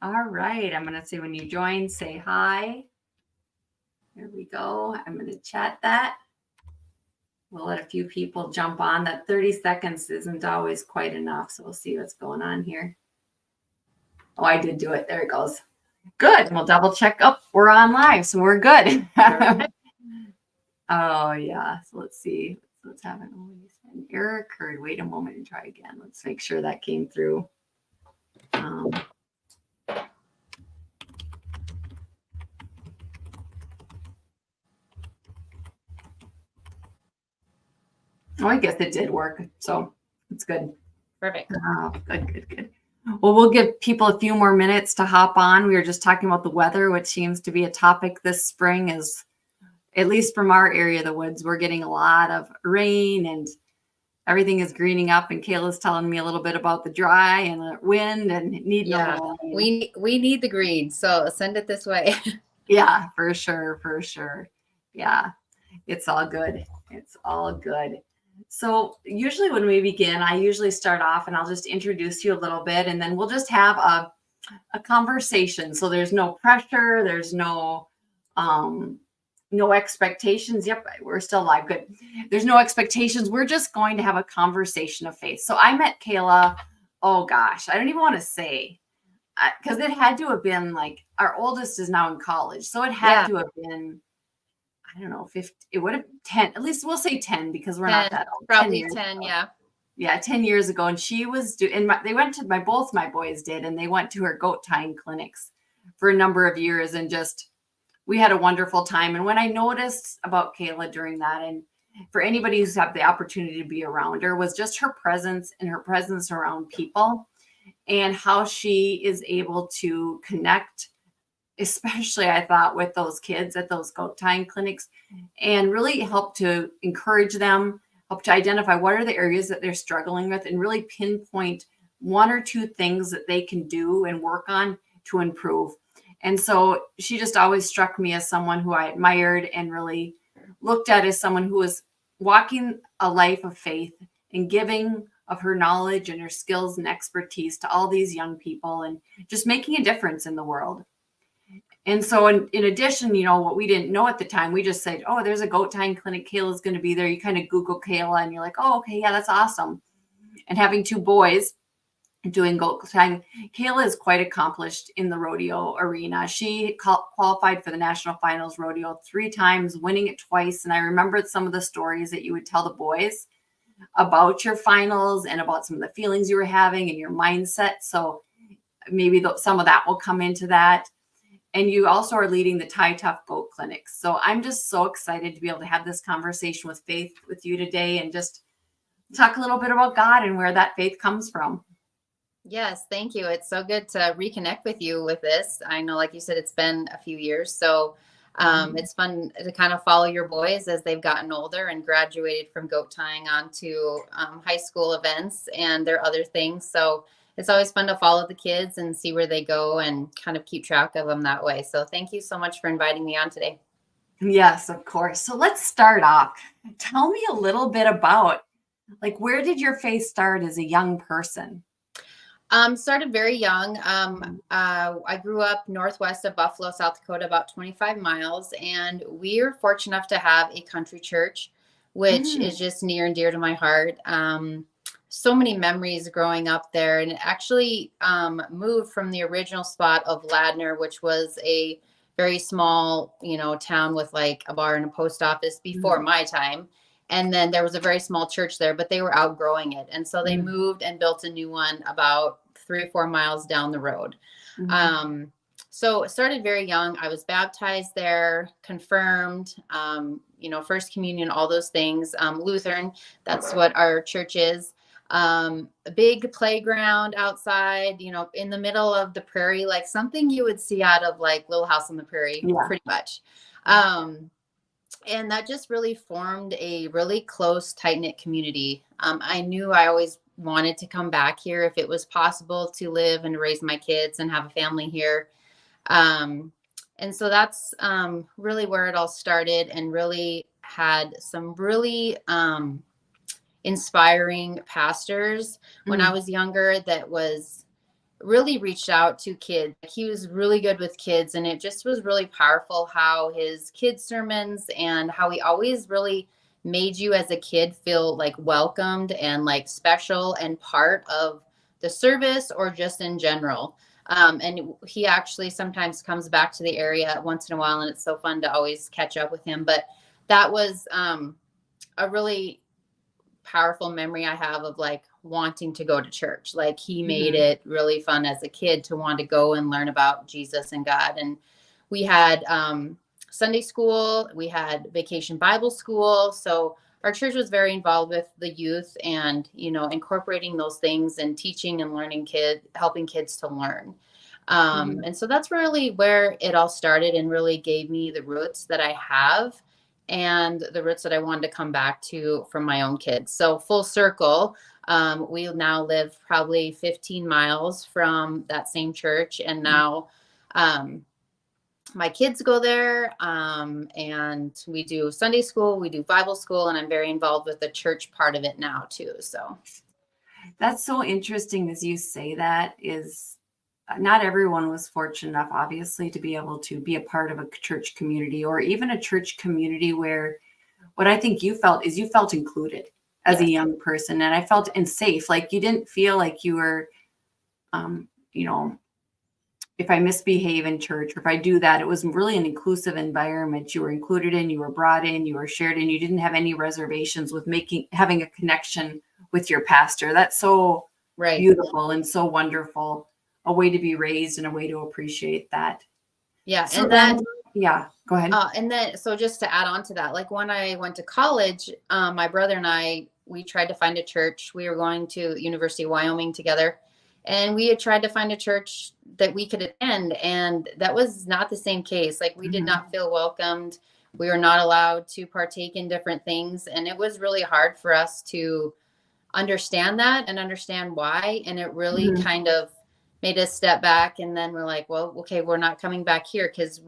All right. I'm going to say when you join, say hi. There we go. I'm going to chat that. We'll let a few people jump on. That 30 seconds isn't always quite enough. So we'll see what's going on here. Oh, I did do it. There it goes. Good. We'll double check. Oh, we're on live. So we're good. Oh, yeah. So let's see. Let's have an error occurred. Wait a moment and try again. Let's make sure that came through. Oh, I guess it did work. So it's good. Perfect. Good. Well, we'll give people a few more minutes to hop on. We were just talking about the weather, which seems to be a topic this spring is, at least from our area of the woods, we're getting a lot of rain and everything is greening up. And Kayla's telling me a little bit about the dry and the wind and needing a little rain. We need the green, so send it this way. Yeah, for sure. Yeah, it's all good. It's all good. So usually when we begin, I usually start off and I'll just introduce you a little bit and then we'll just have a conversation. So there's no pressure. There's no expectations. Yep, we're still live. Good. There's no expectations. We're just going to have a conversation of faith. So I met Kayla. Oh gosh, I don't even want to say, because it had to have been like our oldest is now in college. So it had to have been, I don't know, 50, it would have 10, at least we'll say 10 because we're not that old. Probably 10, yeah. Yeah, 10 years ago. And she was they went to both my boys did, and they went to her goat tying clinics for a number of years and just, we had a wonderful time. And when I noticed about Kayla during that, and for anybody who's had the opportunity to be around her, was just her presence and her presence around people and how she is able to connect, especially I thought with those kids at those goat tying clinics, and really help to encourage them, help to identify what are the areas that they're struggling with and really pinpoint one or two things that they can do and work on to improve. And so she just always struck me as someone who I admired and really looked at as someone who was walking a life of faith and giving of her knowledge and her skills and expertise to all these young people and just making a difference in the world. And so in addition, what we didn't know at the time, we just said, oh, there's a goat tying clinic. Kayla's going to be there. You kind of Google Kayla and you're like, oh, okay, yeah, that's awesome. And having two boys doing goat tying, Kayla is quite accomplished in the rodeo arena. She qualified for the national finals rodeo 3 times, winning it twice. And I remembered some of the stories that you would tell the boys about your finals and about some of the feelings you were having and your mindset. So maybe some of that will come into that. And you also are leading the Ty Tuff Goat Clinics. So I'm just so excited to be able to have this conversation with Faith with you today and just talk a little bit about God and where that faith comes from. Yes, thank you. It's so good to reconnect with you with this. I know, like you said, it's been a few years. So it's fun to kind of follow your boys as they've gotten older and graduated from goat tying onto high school events and their other things. So it's always fun to follow the kids and see where they go and kind of keep track of them that way. So thank you so much for inviting me on today. Yes, of course. So let's start off. Tell me a little bit about, where did your faith start as a young person? Started very young. I grew up northwest of Buffalo, South Dakota, about 25 miles. And we are fortunate enough to have a country church, which is just near and dear to my heart. So many memories growing up there, and it actually moved from the original spot of Ladner, which was a very small, town with like a bar and a post office before my time. And then there was a very small church there, but they were outgrowing it. And so they moved and built a new one about 3 or 4 miles down the road. So it started very young. I was baptized there, confirmed, First Communion, all those things. Lutheran, that's what our church is. A big playground outside, in the middle of the prairie, like something you would see out of like Little House on the Prairie, pretty much. And that just really formed a really close, tight-knit community. I knew I always wanted to come back here if it was possible to live and raise my kids and have a family here. And so that's really where it all started, and really had some really inspiring pastors when I was younger that was really reached out to kids. He was really good with kids, and it just was really powerful how his kids' sermons and how he always really made you as a kid feel like welcomed and like special and part of the service or just in general. And he actually sometimes comes back to the area once in a while, and it's so fun to always catch up with him. But that was a really powerful memory I have of like wanting to go to church. Like he made it really fun as a kid to want to go and learn about Jesus and God. And we had Sunday school, we had vacation Bible school. So our church was very involved with the youth and, you know, incorporating those things and teaching and learning helping kids to learn. And so that's really where it all started and really gave me the roots that I have and the roots that I wanted to come back to from my own kids. So full circle, we now live probably 15 miles from that same church. And now my kids go there and we do Sunday school, we do Bible school, and I'm very involved with the church part of it now too. So that's so interesting as you say that. Is not everyone was fortunate enough, obviously, to be able to be a part of a church community or even a church community where what I think you felt is you felt included as a young person. And I felt safe. Like you didn't feel like you were, you know, if I misbehave in church or if I do that, it was really an inclusive environment. You were included in, you were brought in, you were shared in, you didn't have any reservations with having a connection with your pastor. That's so beautiful and so wonderful. A way to be raised and a way to appreciate that. Yeah. So and then, go ahead. And then, so just to add on to that, like when I went to college, my brother and I, we tried to find a church. We were going to University of Wyoming together, and we had tried to find a church that we could attend. And that was not the same case. Like we did not feel welcomed. We were not allowed to partake in different things. And it was really hard for us to understand that and understand why. And it really kind of made us step back, and then we're like, well, okay, we're not coming back here because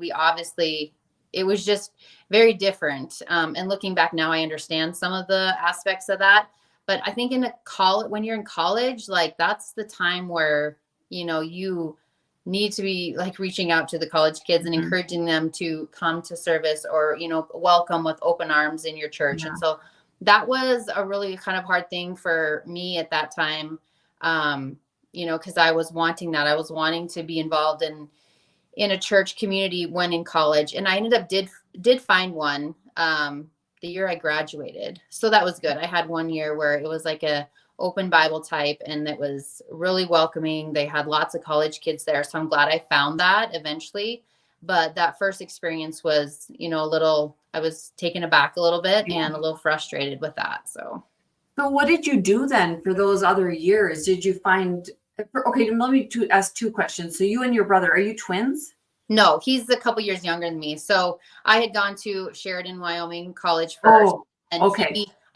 it was just very different. And looking back now, I understand some of the aspects of that. But I think when you're in college, like that's the time where, you know, you need to be like reaching out to the college kids and encouraging them to come to service or, you know, welcome with open arms in your church. And so that was a really kind of hard thing for me at that time. You know, because I was wanting that. I was wanting to be involved in a church community when in college. And I ended up did find one the year I graduated. So that was good. I had 1 year where it was like a open Bible type, and it was really welcoming. They had lots of college kids there. So I'm glad I found that eventually. But that first experience was, you know, I was taken aback a little bit and a little frustrated with that. So what did you do then for those other years? Did you find, okay, let me ask two questions. So you and your brother, are you twins? No, he's a couple years younger than me. So I had gone to Sheridan, Wyoming college first.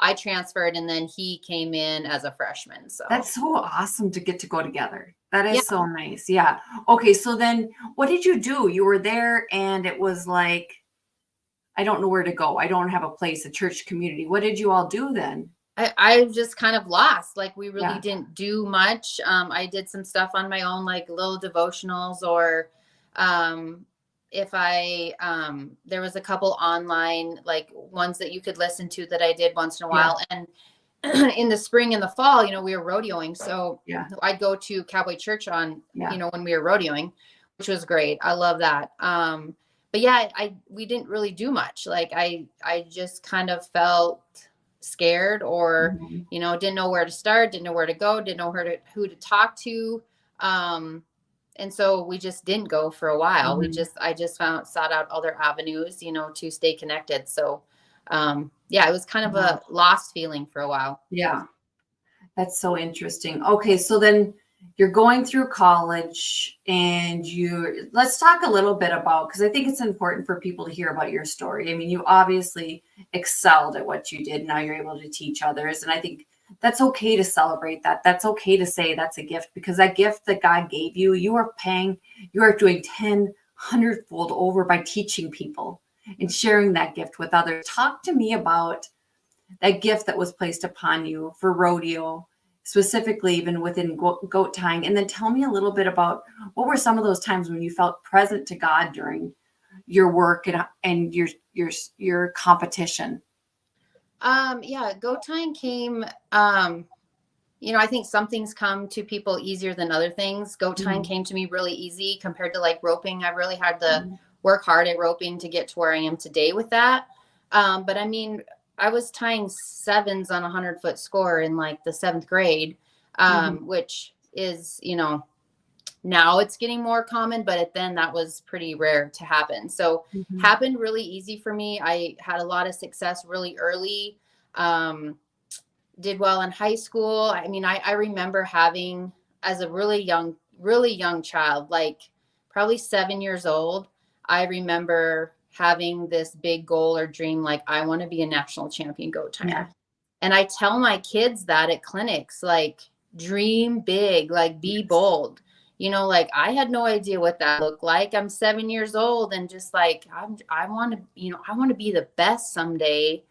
I transferred, and then he came in as a freshman. So that's so awesome to get to go together. That is so nice. Yeah. Okay. So then what did you do? You were there and it was like, I don't know where to go. I don't have a place, a church community. What did you all do then? I just kind of lost. Like we really didn't do much. I did some stuff on my own, like little devotionals, or if there was a couple online, like ones that you could listen to that I did once in a while. And in the spring and the fall, you know, we were rodeoing. So I'd go to Cowboy Church on, you know, when we were rodeoing, which was great. I love that. But we didn't really do much. Like I just kind of felt scared, or you know, didn't know where to start, didn't know where to go, didn't know who to talk to, and so we just didn't go for a while. I just sought out other avenues, you know, to stay connected. So it was kind of a lost feeling for a while. That's so interesting. Okay, so then you're going through college, and let's talk a little bit about, because I think it's important for people to hear about your story. I mean, you obviously excelled at what you did. Now you're able to teach others. And I think that's okay to celebrate that. That's okay to say that's a gift, because that gift that God gave you, you are doing 100-fold over by teaching people and sharing that gift with others. Talk to me about that gift that was placed upon you for rodeo specifically even within goat tying? And then tell me a little bit about what were some of those times when you felt present to God during your work and your competition? Yeah, goat tying came, I think some things come to people easier than other things. Goat tying came to me really easy compared to like roping. I really had to work hard at roping to get to where I am today with that. But I mean, I was tying sevens on a 100-foot score in like the 7th grade, which is, now it's getting more common, but then that was pretty rare to happen. So happened really easy for me. I had a lot of success really early. Did well in high school. I mean, I remember having, as a really young child, like probably 7 years old, I remember having this big goal or dream, like I want to be a national champion goat tyer. Yeah. And I tell my kids that at clinics, like dream big, like be bold. Like I had no idea what that looked like. I'm 7 years old and just like, I want to be the best someday.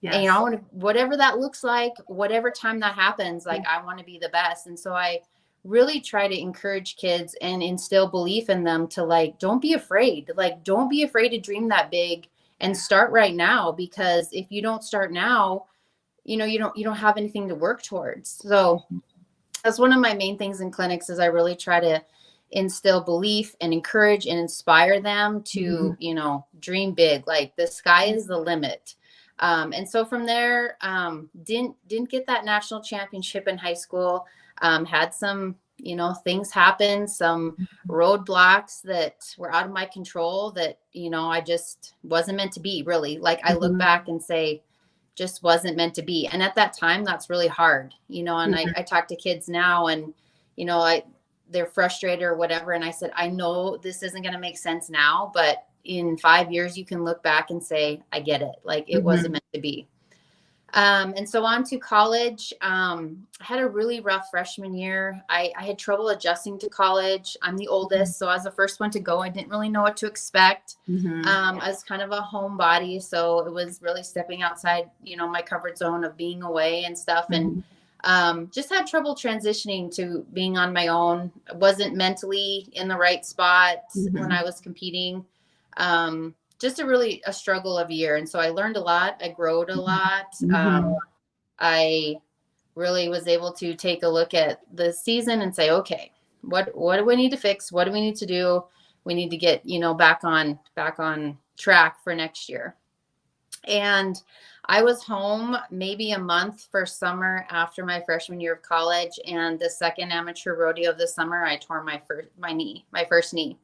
Yes. And I want to, whatever that looks like, whatever time that happens, like I want to be the best. And so I really try to encourage kids and instill belief in them to like, don't be afraid. Like, don't be afraid to dream that big and start right now, because if you don't start now, you don't have anything to work towards. So that's one of my main things in clinics is I really try to instill belief and encourage and inspire them to, dream big. Like the sky is the limit. And so from there, didn't get that national championship in high school, had some, things happen, some roadblocks that were out of my control that, I just wasn't meant to be really. Like I look back and say, just wasn't meant to be. And at that time, that's really hard, and I talk to kids now and, they're frustrated or whatever. And I said, I know this isn't going to make sense now, but in 5 years, you can look back and say, I get it. Like it wasn't meant to be. And so on to college. I had a really rough freshman year. I had trouble adjusting to college. I'm the oldest. So as the first one to go, I didn't really know what to expect. I was kind of a homebody. So it was really stepping outside, my comfort zone of being away and stuff. And just had trouble transitioning to being on my own. I wasn't mentally in the right spot when I was competing. Just a struggle of a year. And so I learned a lot. I growed a lot. I really was able to take a look at the season and say, okay, what do we need to fix? What do we need to do? We need to get, back on track for next year. And I was home maybe a month for summer after my freshman year of college. And the second amateur rodeo of the summer, I tore my first knee.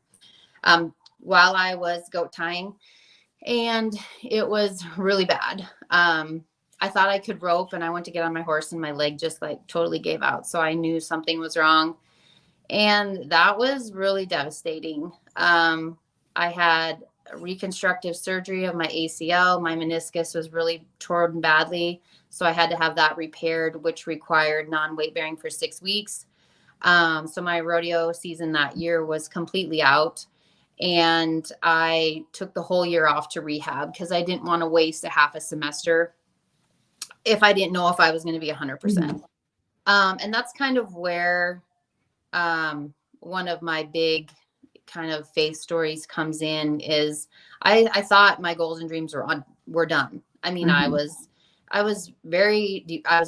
While I was goat tying, and it was really bad. I thought I could rope and I went to get on my horse and my leg just like totally gave out. So I knew something was wrong. And that was really devastating. I had reconstructive surgery of my ACL. My meniscus was really torn badly. So I had to have that repaired, which required non-weight bearing for 6 weeks. So my rodeo season that year was completely out. And I took the whole year off to rehab because I didn't want to waste a half a semester if I didn't know if I was going to be 100%. And that's kind of where one of my big kind of faith stories comes in is I thought my goals and dreams were done. I mean, I was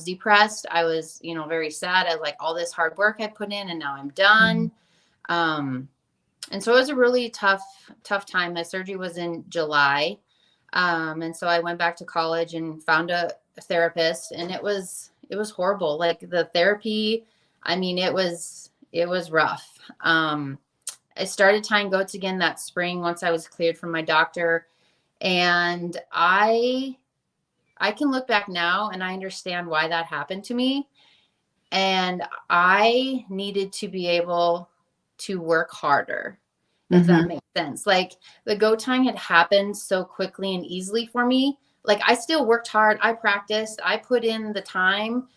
depressed. I was, very sad. I like all this hard work I put in and now I'm done. And so it was a really tough time. My surgery was in July. And so I went back to college and found a therapist, and it was horrible. Like the therapy, I mean, it was rough. I started tying goats again that spring once I was cleared from my doctor. And I can look back now and I understand why that happened to me. And I needed to be able to work harder, if that makes sense. Like the goat tying had happened so quickly and easily for me. Like I still worked hard. I practiced, I put in the time,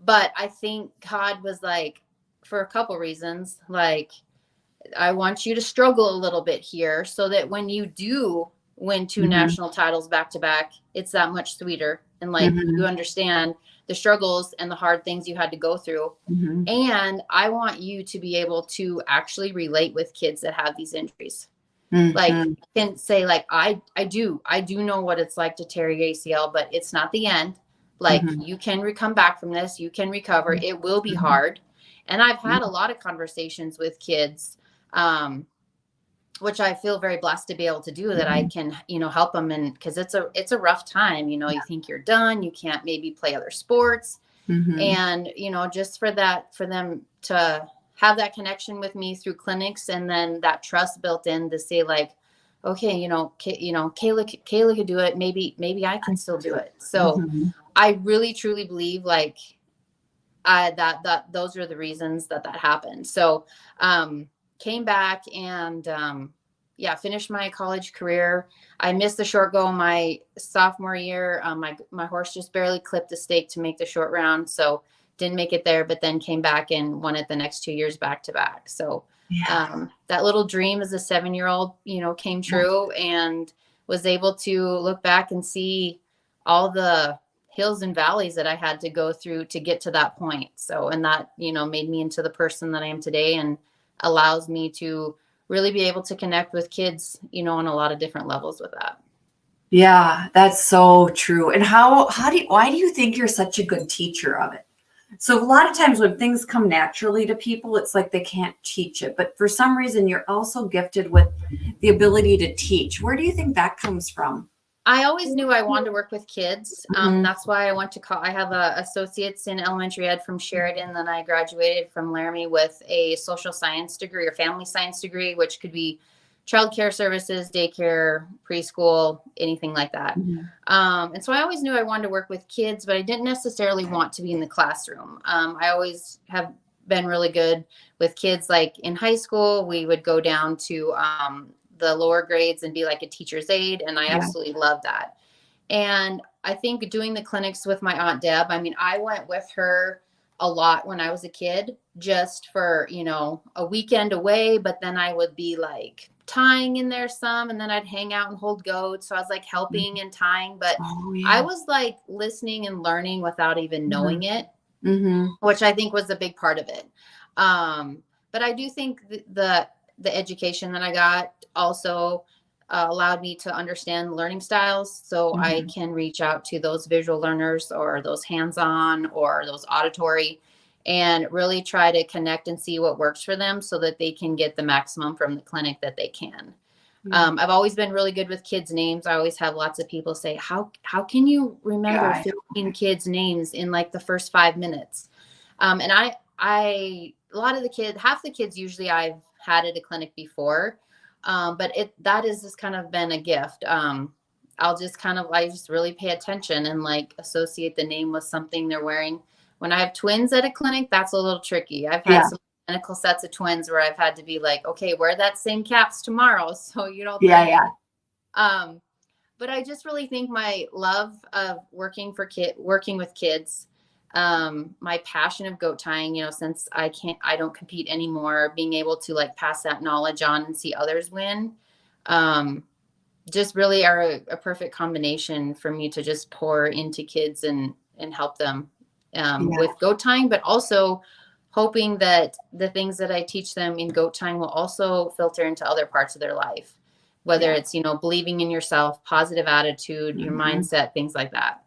but I think God was like, for a couple reasons, like, I want you to struggle a little bit here so that when you do win 2 national titles back to back, it's that much sweeter. And like, you understand the struggles and the hard things you had to go through. Mm-hmm. And I want you to be able to actually relate with kids that have these injuries. Mm-hmm. Like, you can say, like, I do know what it's like to tear your ACL, but it's not the end. Like, Mm-hmm. you can come back from this. You can recover. It will be hard. And I've had a lot of conversations with kids, which I feel very blessed to be able to do, that I can, help them. And because it's a rough time, you think you're done, you can't maybe play other sports. Mm-hmm. And, just for them to have that connection with me through clinics, and then that trust built in to say, like, okay, Kayla could do it. Maybe I can still do it. So I really, truly believe, like, that those are the reasons that happened. So, came back and, finished my college career. I missed the short go my sophomore year. My horse just barely clipped the stake to make the short round. So didn't make it there, but then came back and won it the next 2 years back to back. So, that little dream as a 7-year-old, came true, and was able to look back and see all the hills and valleys that I had to go through to get to that point. So, and that, made me into the person that I am today, and allows me to really be able to connect with kids, on a lot of different levels with that. Yeah, that's so true. And why do you think you're such a good teacher of it? So a lot of times when things come naturally to people, it's like they can't teach it. But for some reason, you're also gifted with the ability to teach. Where do you think that comes from? I always knew I wanted to work with kids. That's why I went to I have a associates in elementary ed from Sheridan. Then I graduated from Laramie with a social science degree or family science degree, which could be childcare services, daycare, preschool, anything like that. And so I always knew I wanted to work with kids, but I didn't necessarily want to be in the classroom. I always have been really good with kids. Like in high school, we would go down to the lower grades and be like a teacher's aide. And I absolutely love that. And I think doing the clinics with my Aunt Deb, I went with her a lot when I was a kid, just for, a weekend away. But then I would be like tying in there some, and then I'd hang out and hold goats. So I was like helping and tying, but I was like listening and learning without even knowing it, which I think was a big part of it. But I do think the education that I got also allowed me to understand learning styles. So I can reach out to those visual learners, or those hands-on, or those auditory, and really try to connect and see what works for them, so that they can get the maximum from the clinic that they can. I've always been really good with kids' names. I always have lots of people say, how can you remember 15 kids' names in like the first 5 minutes? And a lot of the kids, half the kids usually I've had at a clinic before. But that has just kind of been a gift. I just really pay attention and like associate the name with something they're wearing. When I have twins at a clinic, that's a little tricky. I've had some identical sets of twins where I've had to be like, okay, wear that same caps tomorrow. So, but I just really think my love of working with kids, my passion of goat tying, since I don't compete anymore, being able to like pass that knowledge on and see others win, just really are a perfect combination for me to just pour into kids and help them, with goat tying, but also hoping that the things that I teach them in goat tying will also filter into other parts of their life, whether it's, believing in yourself, positive attitude, your mindset, things like that.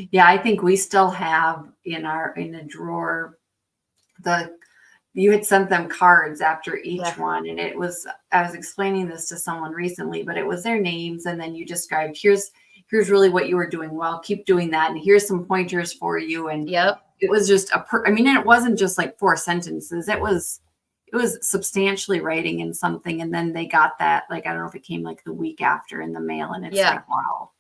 Yeah, I think we still have in a drawer, you had sent them cards after each one. And I was explaining this to someone recently, but it was their names. And then you described, here's really what you were doing well, keep doing that. And here's some pointers for you. And it was just and it wasn't just like 4 sentences. It was substantially writing in something. And then they got that, like, I don't know if it came like the week after in the mail, and it's like, wow.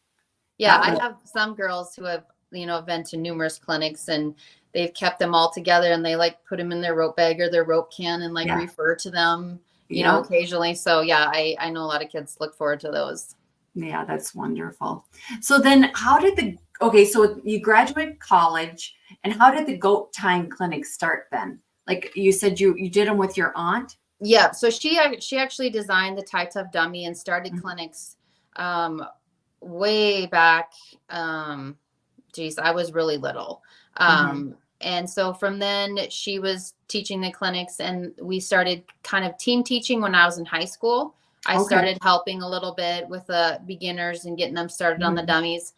Yeah, I have some girls who have, been to numerous clinics, and they've kept them all together, and they like put them in their rope bag or their rope can and like refer to them, occasionally. So I know a lot of kids look forward to those. Yeah, that's wonderful. So then so you graduated college, and how did the goat tying clinic start then? Like you said, you did them with your aunt? Yeah. So she actually designed the Ty Tuff dummy and started clinics, way back, geez, I was really little. And so from then she was teaching the clinics, and we started kind of team teaching when I was in high school. I started helping a little bit with the beginners and getting them started on the dummies.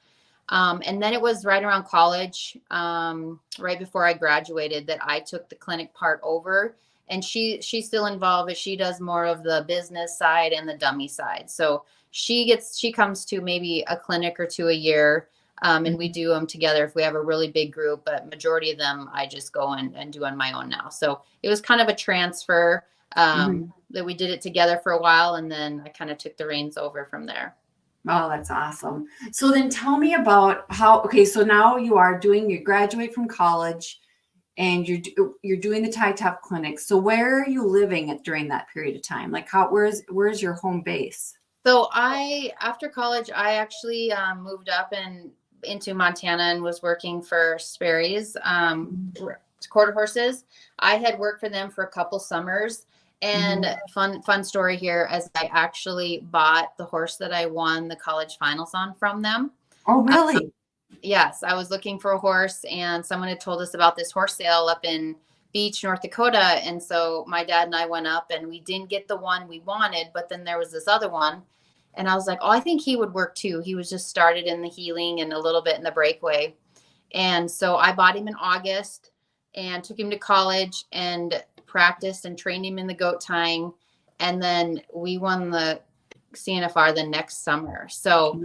And then it was right around college, right before I graduated, that I took the clinic part over. And she's still involved, but she does more of the business side and the dummy side. So she comes to maybe a clinic or two a year. And we do them together if we have a really big group, but majority of them I just go and do on my own now. So it was kind of a transfer, that we did it together for a while, and then I kind of took the reins over from there. Oh, that's awesome. So then tell me about so now you graduate from college and you're doing the Ty Tuff Clinics. So where are you living during that period of time? Like where's your home base? So after college, I actually moved up into Montana and was working for Sperry's quarter horses. I had worked for them for a couple summers. And fun story here, as I actually bought the horse that I won the college finals on from them. Oh, really? Yes, I was looking for a horse, and someone had told us about this horse sale up in Beach, North Dakota. And so my dad and I went up, and we didn't get the one we wanted, but then there was this other one. And I was like, oh, I think he would work too. He was just started in the heeling and a little bit in the breakaway. And so I bought him in August and took him to college and practiced and trained him in the goat tying. And then we won the CNFR the next summer. So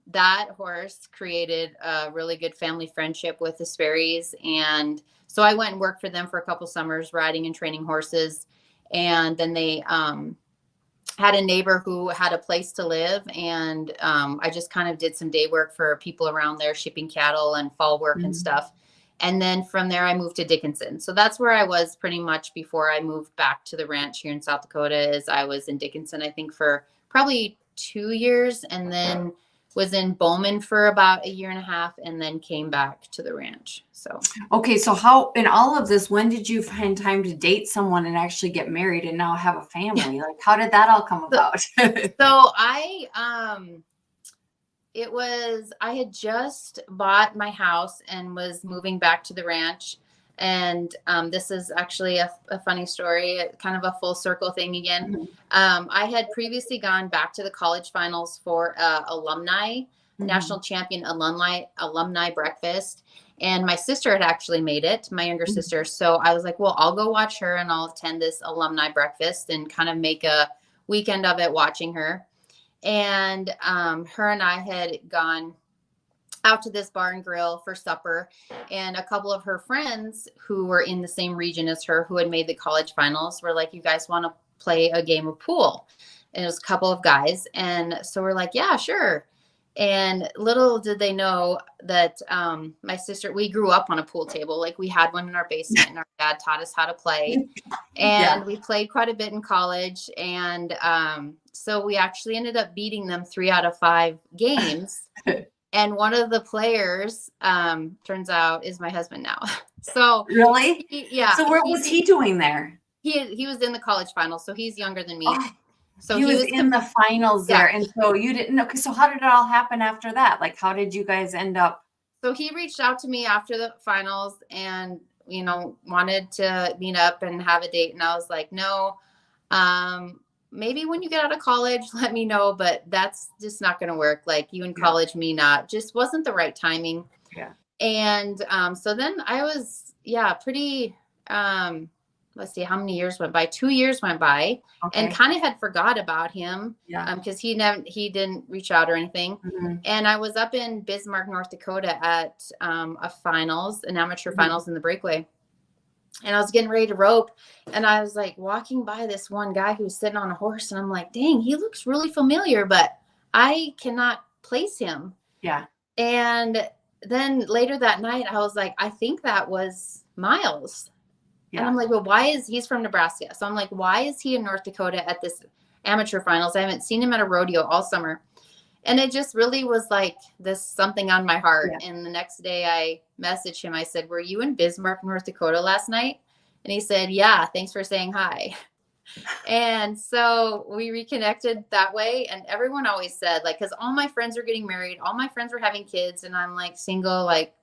that horse created a really good family friendship with the Sperry's. And so I went and worked for them for a couple summers, riding and training horses. And then they had a neighbor who had a place to live. And I just kind of did some day work for people around there, shipping cattle and fall work and stuff. And then from there, I moved to Dickinson. So that's where I was pretty much before I moved back to the ranch here in South Dakota. Is I was in Dickinson, I think, for probably 2 years, and then was in Bowman for about a year and a half, and then came back to the ranch. So okay, so how in all of this, when did you find time to date someone and actually get married and now have a family? Like, how did that all come about? So I had just bought my house and was moving back to the ranch. And this is actually a funny story, kind of a full circle thing again. I had previously gone back to the college finals for alumni, national champion alumni breakfast. And my sister had actually made it, my younger sister. So I was like, well, I'll go watch her and I'll attend this alumni breakfast and kind of make a weekend of it watching her. And her and I had gone out to this bar and grill for supper, and a couple of her friends who were in the same region as her, who had made the college finals, were like, you guys want to play a game of pool? And it was a couple of guys. And so we're like, yeah, sure. And little did they know that my sister, we grew up on a pool table. Like we had one in our basement, and our dad taught us how to play. And we played quite a bit in college. And so we actually ended up beating them 3 out of 5 games. And one of the players, turns out, is my husband now. So really? Yeah. So what was he doing there? He was in the college finals, so he's younger than me. Oh, so he was in the finals there. And so you didn't know. So how did it all happen after that? Like, how did you guys end up? So he reached out to me after the finals and, wanted to meet up and have a date. And I was like, no, maybe when you get out of college, let me know, but that's just not going to work. Like you in college, me not. Just wasn't the right timing. Yeah. And so then I was, pretty, let's see how many years went by. 2 years went by, and kind of had forgot about him. Yeah. Because he didn't reach out or anything. And I was up in Bismarck, North Dakota at an amateur finals in the breakaway. And I was getting ready to rope, and I was like walking by this one guy who was sitting on a horse, and I'm like, dang, he looks really familiar, but I cannot place him. Yeah. And then later that night, I was like, I think that was Miles. Yeah. And I'm like, well, he's from Nebraska. So I'm like, why is he in North Dakota at this amateur finals? I haven't seen him at a rodeo all summer. And it just really was like this something on my heart. Yeah. And the next day I messaged him. I said, were you in Bismarck, North Dakota last night? And he said, yeah, thanks for saying hi. And so we reconnected that way. And everyone always said, like, because all my friends were getting married, all my friends were having kids, and I'm like single, like,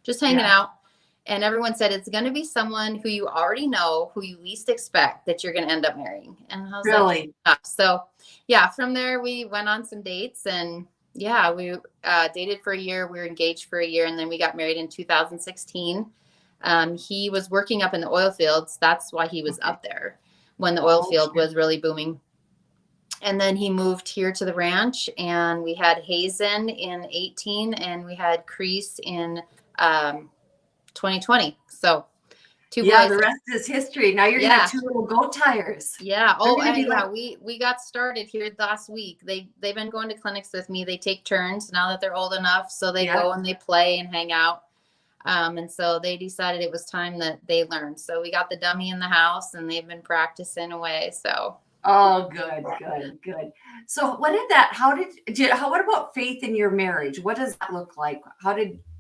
just hanging out. And everyone said, it's going to be someone who you already know, who you least expect that you're going to end up marrying. And I was Really? like, so yeah, from there we went on some dates, and yeah, we dated for a year. We were engaged for a year, and then we got married in 2016. He was working up in the oil fields. That's why he was up there when the oil field was really booming. And then he moved here to the ranch, and we had Hazen in 18, and we had Crease in 2020 So two boys. The rest is history. Now you're gonna have 2 little goat tires. Yeah. We got started here last week. They've been going to clinics with me. They take turns now that they're old enough, so they go and they play and hang out. And so they decided it was time that they learned. So we got the dummy in the house, and they've been practicing away. So. Oh, good. So what about faith in your marriage? What does that look like?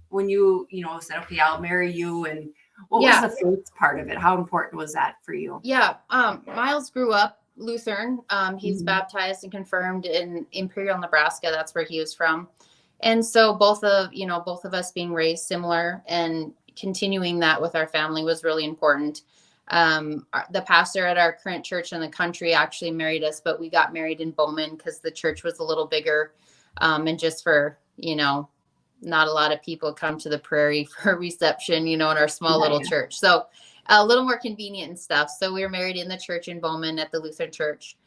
When you said, okay, I'll marry you, and what was the faith part of it? How important was that for you? Yeah. Miles grew up Lutheran. He's baptized and confirmed in Imperial, Nebraska. That's where he was from. And so both of us being raised similar and continuing that with our family was really important. The pastor at our current church in the country actually married us, but we got married in Bowman because the church was a little bigger. And just for, not a lot of people come to the prairie for a reception, in our small little church. So a little more convenient and stuff. So we were married in the church in Bowman at the Lutheran church.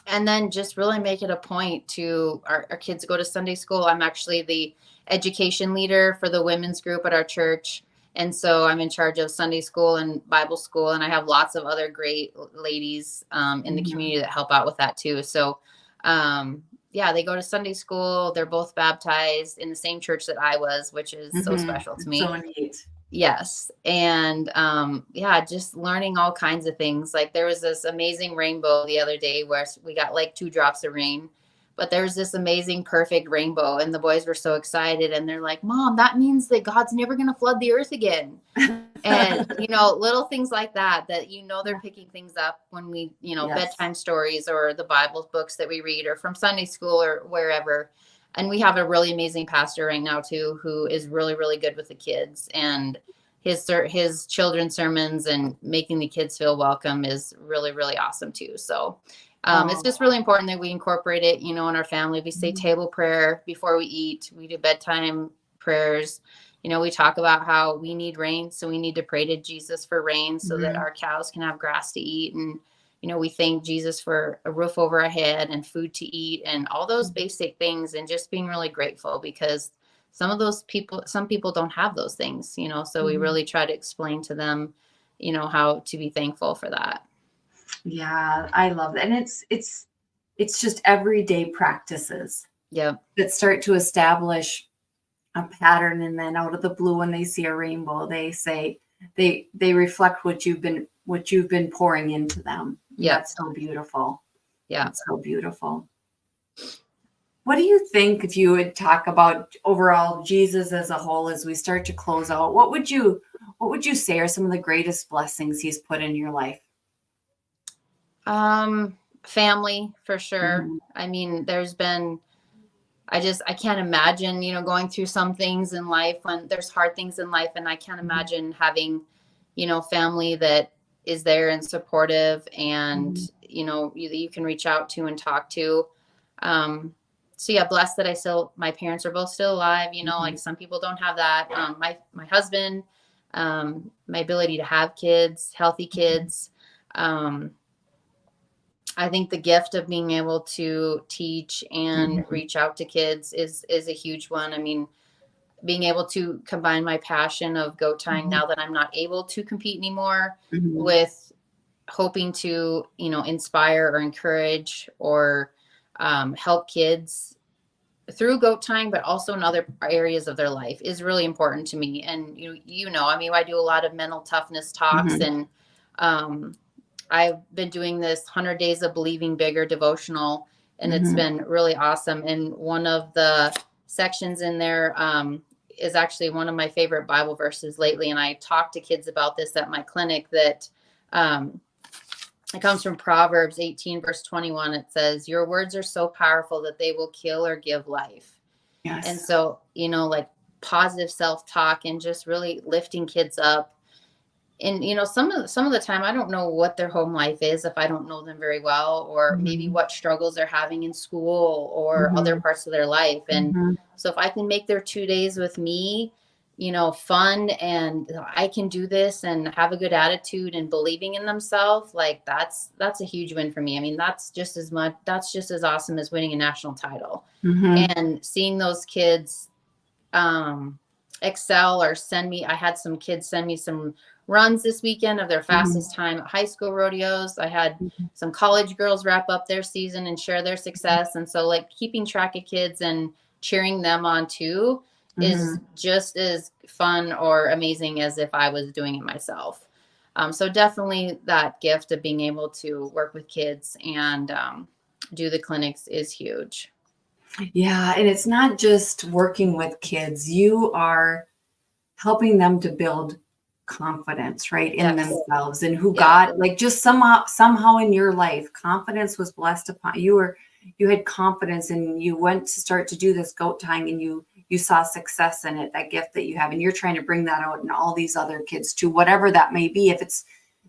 And then just really make it a point to our kids go to Sunday school. I'm actually the education leader for the women's group at our church. And so I'm in charge of Sunday school and Bible school. And I have lots of other great ladies in the community that help out with that too. So, they go to Sunday school. They're both baptized in the same church that I was, which is so special to me. So neat. Yes. And just learning all kinds of things. Like there was this amazing rainbow the other day where we got like 2 drops of rain, but there's this amazing, perfect rainbow. And the boys were so excited. And they're like, Mom, that means that God's never going to flood the earth again. And, little things like that they're picking things up when we, bedtime stories or the Bible books that we read or from Sunday school or wherever. And we have a really amazing pastor right now too, who is really, really good with the kids, and his children's sermons and making the kids feel welcome is really, really awesome too. So it's just really important that we incorporate it, in our family. We say table prayer before we eat. We do bedtime prayers. We talk about how we need rain. So we need to pray to Jesus for rain so that our cows can have grass to eat. And, we thank Jesus for a roof over our head and food to eat and all those basic things, and just being really grateful because some people don't have those things, so we really try to explain to them, how to be thankful for that. Yeah, I love that. And it's just everyday practices that start to establish a pattern. And then out of the blue, when they see a rainbow, they say they reflect what you've been pouring into them. Yeah. That's so beautiful. Yeah. That's so beautiful. What do you think, if you would talk about overall Jesus as a whole, as we start to close out, what would you say are some of the greatest blessings he's put in your life? Family, for sure. I mean, I can't imagine, going through some things in life when there's hard things in life. And I can't imagine having, family that is there and supportive and, you can reach out to and talk to. So yeah, blessed that my parents are both still alive, like some people don't have that. My husband, my ability to have kids, healthy kids. I think the gift of being able to teach and reach out to kids is a huge one. I mean, being able to combine my passion of goat tying now that I'm not able to compete anymore with hoping to, inspire or encourage or help kids through goat tying, but also in other areas of their life is really important to me. And, I do a lot of mental toughness talks and I've been doing this 100 Days of Believing Bigger devotional, and it's been really awesome. And one of the sections in there is actually one of my favorite Bible verses lately. And I talk to kids about this at my clinic, that it comes from Proverbs 18, verse 21. It says, your words are so powerful that they will kill or give life. And Yes. so, like positive self-talk and just really lifting kids up. And, some of the time, I don't know what their home life is if I don't know them very well, or maybe Mhm. what struggles they're having in school or other Mhm. parts of their life. And Mhm. so if I can make their 2 days with me, fun, and I can do this and have a good attitude and believing in themselves, like that's a huge win for me. I mean, that's just as awesome as winning a national title. Mhm. And seeing those kids excel or I had some kids send me some runs this weekend of their Mhm. fastest time at high school rodeos. I had Mhm. some college girls wrap up their season and share their success. And so like keeping track of kids and cheering them on too is Mhm. just as fun or amazing as if I was doing it myself. So definitely that gift of being able to work with kids and do the clinics is huge. Yeah, and it's not just working with kids. You are helping them to build confidence, right, in Yes. themselves and who Yeah. God, like just somehow in your life, confidence was blessed upon you. You had confidence and you went to start to do this goat tying and you saw success in it, that gift that you have, and you're trying to bring that out in all these other kids too, whatever that may be. If it's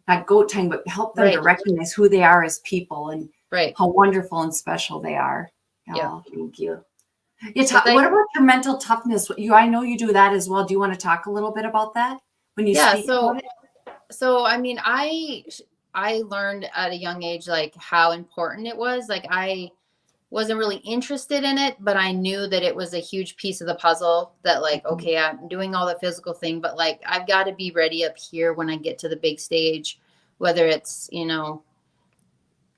not goat tying, but help them to Right. recognize who they are as people and Right. how wonderful and special they are. Yeah. Oh, thank you. Yeah, Because what about your mental toughness? I know you do that as well. Do you want to talk a little bit about that when you yeah. speak So about it? I mean, I learned at a young age like how important it was. Like I wasn't really interested in it, but I knew that it was a huge piece of the puzzle. That like, Mhm. okay, I'm doing all the physical thing, but like I've got to be ready up here when I get to the big stage, whether it's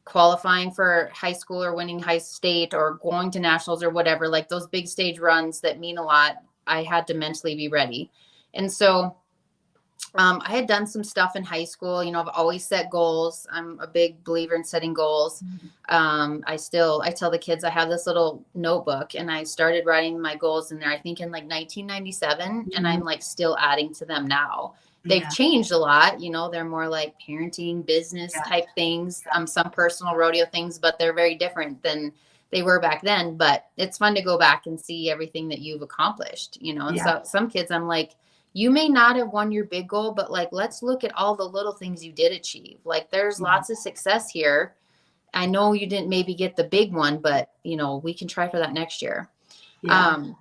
qualifying for high school or winning high state or going to nationals or whatever. Like those big stage runs that mean a lot. I had to mentally be ready, and so I had done some stuff in high school. I've always set goals. I'm a big believer in setting goals. I tell the kids I have this little notebook and I started writing my goals in there, I think in like 1997. And I'm Mhm. like still adding to them now. They've Yeah, changed a lot. They're more like parenting, business yeah, type things, some personal rodeo things, but they're very different than they were back then. But it's fun to go back and see everything that you've accomplished, and yeah. so some kids I'm like, you may not have won your big goal, but like, let's look at all the little things you did achieve. Like, there's Yeah. lots of success here. I know you didn't maybe get the big one, but we can try for that next year. Yeah. Um,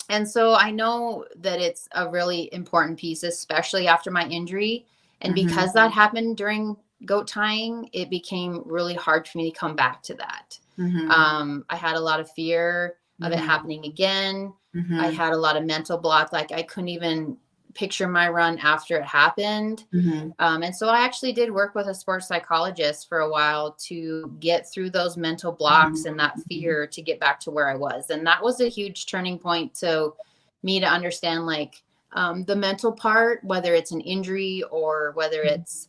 and so I know that it's a really important piece, especially after my injury. And Mhm. because that happened during goat tying, it became really hard for me to come back to that. Mhm. I had a lot of fear of it Mhm. happening again. I Mhm. had a lot of mental block. Like I couldn't even picture my run after it happened. Mhm. And so I actually did work with a sports psychologist for a while to get through those mental blocks Mhm. and that Mhm. fear to get back to where I was. And that was a huge turning point to me to understand like the mental part, whether it's an injury or whether it's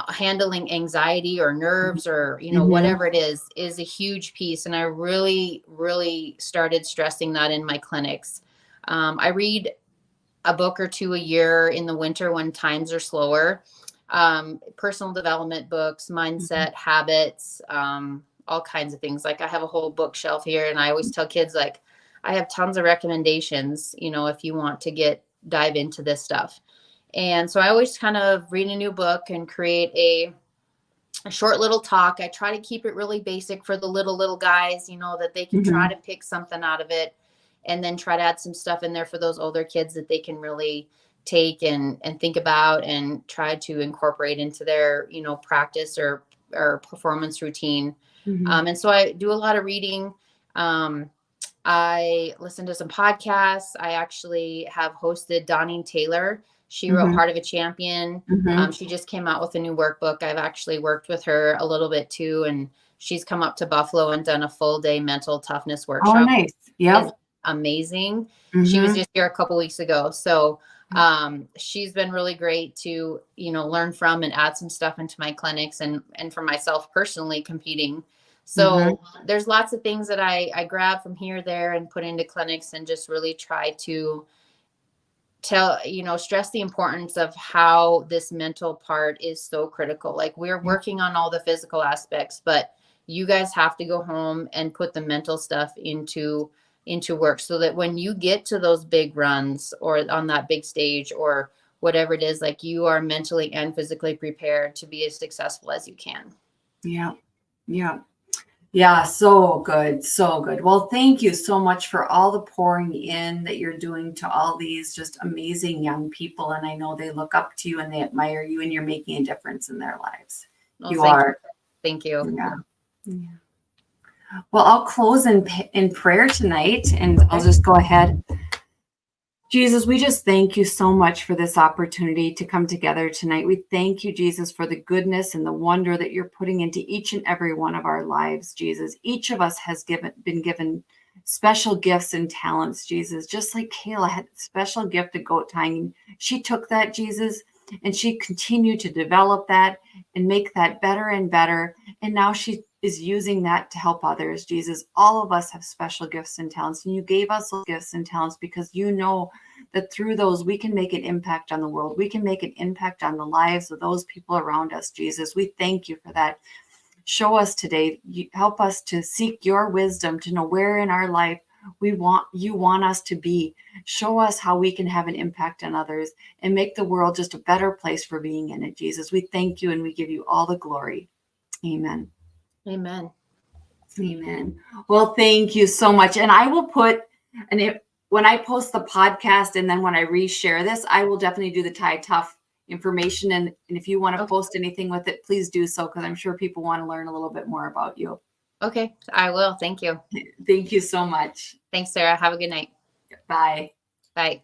handling anxiety or nerves or, Mhm. whatever it is a huge piece. And I really, really started stressing that in my clinics. I read a book or two a year in the winter when times are slower. Personal development books, Mhm. mindset, habits, all kinds of things. Like I have a whole bookshelf here, and I always tell kids like I have tons of recommendations. If you want to dive into this stuff. And so I always kind of read a new book and create a short little talk. I try to keep it really basic for the little guys, that they can try Mhm. to pick something out of it, and then try to add some stuff in there for those older kids that they can really take and think about and try to incorporate into their, practice or performance routine. Mhm. And so I do a lot of reading. Um, I listen to some podcasts. I actually have hosted Donnie Taylor. She wrote Mhm. Heart of a Champion. Mhm. She just came out with a new workbook. I've actually worked with her a little bit too, and she's come up to Buffalo and done a full day mental toughness Oh, workshop. nice. Is Yep. amazing. She was Mhm. just here a couple weeks ago, so she's been really great to learn from and add some stuff into my clinics and for myself personally competing. Mhm. So there's lots of things that I grab from here, there, and put into clinics and just really try to stress the importance of how this mental part is so critical. Like, we're working on all the physical aspects, but you guys have to go home and put the mental stuff into work, so that when you get to those big runs or on that big stage or whatever it is, like, you are mentally and physically prepared to be as successful as you can. Yeah. Yeah. Yeah. So good. So good. Well, thank you so much for all the pouring in that you're doing to all these just amazing young people. And I know they look up to you and they admire you, and you're making a difference in their lives. Well, You are. Thank you. Yeah. Yeah. Well, I'll close in prayer tonight, and I'll just go ahead. Jesus, we just thank you so much for this opportunity to come together tonight. We thank you, Jesus, for the goodness and the wonder that you're putting into each and every one of our lives, Jesus. Each of us has been given special gifts and talents, Jesus, just like Kayla had a special gift of goat tying. She took that, Jesus, and she continued to develop that and make that better and better. And now she is using that to help others, Jesus. All of us have special gifts and talents, and you gave us those gifts and talents because you know that through those we can make an impact on the world. We can make an impact on the lives of those people around us, Jesus. We thank you for that. Show us today. Help us to seek your wisdom, to know where in our life you want us to be. Show us how we can have an impact on others and make the world just a better place for being in it, Jesus. We thank you and we give you all the glory. Amen. Amen. Amen. Well, thank you so much. And I will put, when I post the podcast and then when I reshare this, I will definitely do the Ty Tuff information. And if you want to post anything with it, please do so, because I'm sure people want to learn a little bit more about you. Okay, I will. Thank you. Thank you so much. Thanks, Sarah. Have a good night. Bye. Bye.